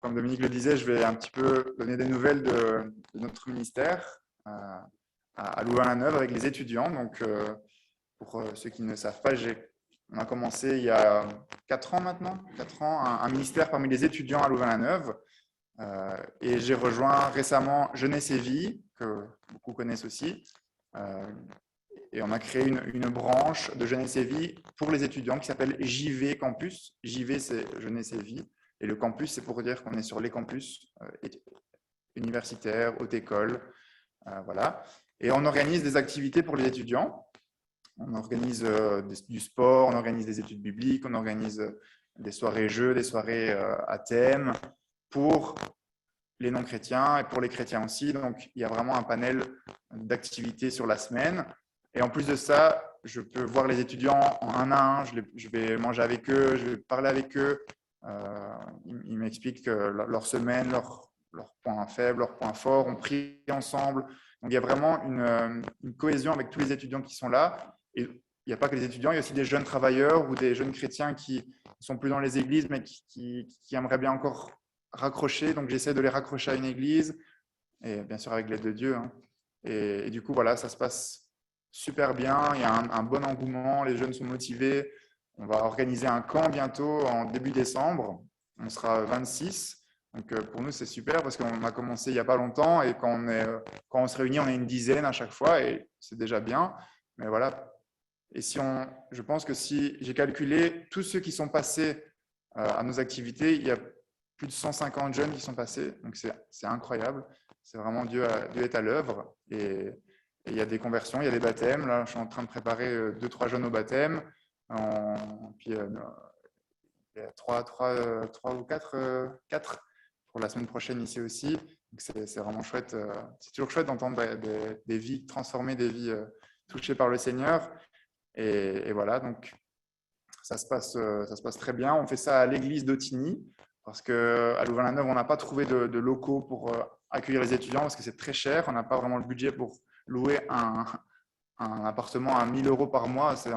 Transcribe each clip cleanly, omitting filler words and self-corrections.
comme Dominique le disait, je vais un petit peu donner des nouvelles de notre ministère à Louvain-la-Neuve avec les étudiants. Donc, pour ceux qui ne savent pas, on a commencé il y a 4 ans maintenant, 4 ans, un ministère parmi les étudiants à Louvain-la-Neuve. Et j'ai rejoint récemment Jeunesse et Vie, que beaucoup connaissent aussi. Et on a créé une branche de Jeunesse et Vie pour les étudiants qui s'appelle JV Campus. JV, c'est Jeunesse et Vie. Et le campus, c'est pour dire qu'on est sur les campus universitaires, haute école. Voilà. Et on organise des activités pour les étudiants. On organise du sport, on organise des études bibliques, on organise des soirées jeux, des soirées à thème pour les non-chrétiens et pour les chrétiens aussi. Donc, il y a vraiment un panel d'activités sur la semaine. Et en plus de ça, je peux voir les étudiants en un à un. Je vais manger avec eux, je vais parler avec eux. Ils m'expliquent leur semaine, leurs points faibles, leurs points forts. On prie ensemble. Donc, il y a vraiment une cohésion avec tous les étudiants qui sont là. Et il n'y a pas que les étudiants, il y a aussi des jeunes travailleurs ou des jeunes chrétiens qui ne sont plus dans les églises, mais qui aimeraient bien encore raccrocher. Donc, j'essaie de les raccrocher à une église, et bien sûr avec l'aide de Dieu. Hein. Et du coup, voilà, ça se passe super bien. Il y a un bon engouement, les jeunes sont motivés. On va organiser un camp bientôt en début décembre. On sera 26. Donc, pour nous, c'est super parce qu'on a commencé il n'y a pas longtemps et quand on se réunit, on est une dizaine à chaque fois et c'est déjà bien. Mais voilà. Et je pense que si j'ai calculé tous ceux qui sont passés à nos activités, il y a plus de 150 jeunes qui sont passés. Donc, c'est incroyable. C'est vraiment Dieu est à l'œuvre. Et il y a des conversions, il y a des baptêmes. Là, je suis en train de préparer 2-3 jeunes au baptême. Puis, il y a 3 ou 4 pour la semaine prochaine ici aussi. Donc, c'est vraiment chouette. C'est toujours chouette d'entendre des vies transformées, des vies touchées par le Seigneur. Et voilà, donc ça se passe très bien. On fait ça à l'église d'Autigny parce qu'à Louvain-la-Neuve, on n'a pas trouvé de locaux pour accueillir les étudiants parce que c'est très cher. On n'a pas vraiment le budget pour louer un appartement à 1 000 € par mois. C'est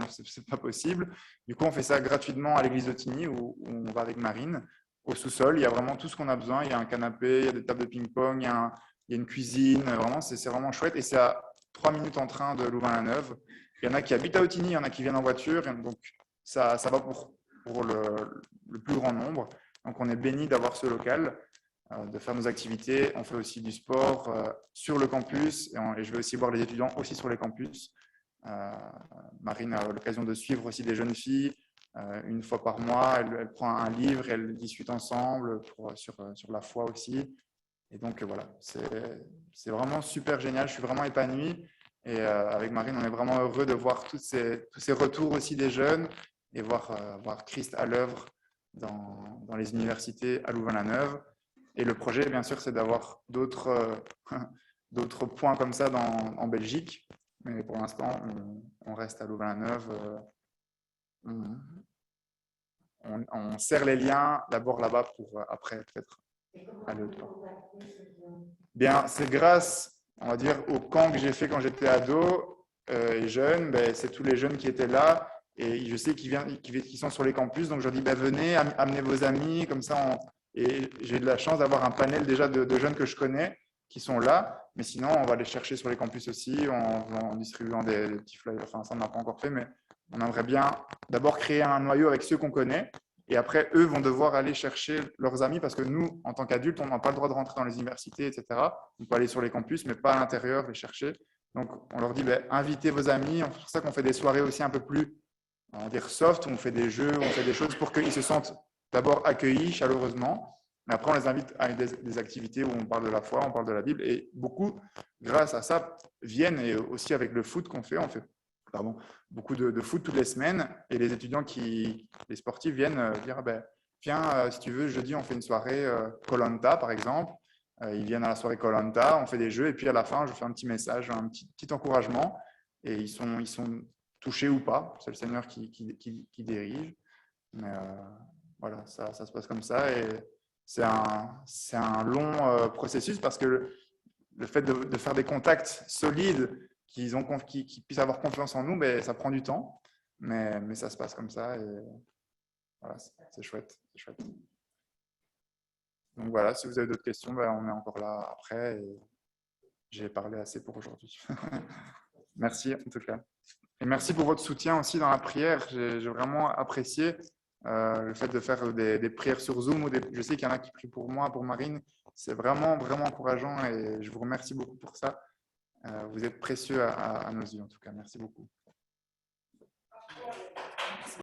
pas possible. Du coup, on fait ça gratuitement à l'église d'Autigny où on va avec Marine. Au sous-sol, il y a vraiment tout ce qu'on a besoin. Il y a un canapé, il y a des tables de ping-pong, il y a une cuisine. Vraiment, c'est vraiment chouette. Et c'est à 3 minutes en train de Louvain-la-Neuve. Il y en a qui habitent à Autigny, il y en a qui viennent en voiture. Donc, ça va pour le plus grand nombre. Donc, on est béni d'avoir ce local, de faire nos activités. On fait aussi du sport sur le campus et je vais aussi voir les étudiants aussi sur les campus. Marine a l'occasion de suivre aussi des jeunes filles. Une fois par mois, elle prend un livre, elles discutent ensemble sur la foi aussi. Et donc, voilà, c'est vraiment super génial. Je suis vraiment épanoui. Et avec Marine, on est vraiment heureux de voir tous ces retours aussi des jeunes et voir Christ à l'œuvre dans les universités à Louvain-la-Neuve. Et le projet, bien sûr, c'est d'avoir d'autres points comme ça en Belgique. Mais pour l'instant, on reste à Louvain-la-Neuve. On serre les liens d'abord là-bas pour après peut-être aller autre part. Bien, c'est grâce, on va dire, au camp que j'ai fait quand j'étais ado et jeune. Ben, c'est tous les jeunes qui étaient là et je sais qu'ils sont sur les campus. Donc je leur dis, ben, venez, amenez vos amis, comme ça. Et j'ai de la chance d'avoir un panel déjà de jeunes que je connais qui sont là. Mais sinon, on va les chercher sur les campus aussi en distribuant des petits flyers. Enfin, ça, on n'a pas encore fait, mais on aimerait bien d'abord créer un noyau avec ceux qu'on connaît. Et après, eux vont devoir aller chercher leurs amis parce que nous, en tant qu'adultes, on n'a pas le droit de rentrer dans les universités, etc. On peut aller sur les campus, mais pas à l'intérieur, les chercher. Donc, on leur dit, ben, invitez vos amis. C'est pour ça qu'on fait des soirées aussi un peu plus, on va dire, soft, où on fait des jeux, où on fait des choses pour qu'ils se sentent d'abord accueillis chaleureusement. Mais après, on les invite à des activités où on parle de la foi, on parle de la Bible. Et beaucoup, grâce à ça, viennent. Et aussi avec le foot qu'on fait, on fait beaucoup de foot toutes les semaines. Et les étudiants, les sportifs viennent dire, ben, viens, si tu veux, jeudi, on fait une soirée Koh-Lanta, par exemple. Ils viennent à la soirée Koh-Lanta, on fait des jeux. Et puis à la fin, je fais un petit message, un petit encouragement. Et ils sont touchés ou pas. C'est le Seigneur qui dirige. Mais voilà, ça se passe comme ça. Et c'est un long processus parce que le fait de faire des contacts solides qui puissent avoir confiance en nous, ben, ça prend du temps, mais ça se passe comme ça et voilà, c'est chouette. Donc voilà, si vous avez d'autres questions, ben, on est encore là après. Et j'ai parlé assez pour aujourd'hui. Merci en tout cas. Et merci pour votre soutien aussi dans la prière. J'ai vraiment apprécié le fait de faire des prières sur Zoom. Je sais qu'il y en a qui prient pour moi, pour Marine. C'est vraiment, vraiment encourageant et je vous remercie beaucoup pour ça. Vous êtes précieux à nos yeux en tout cas. Merci beaucoup.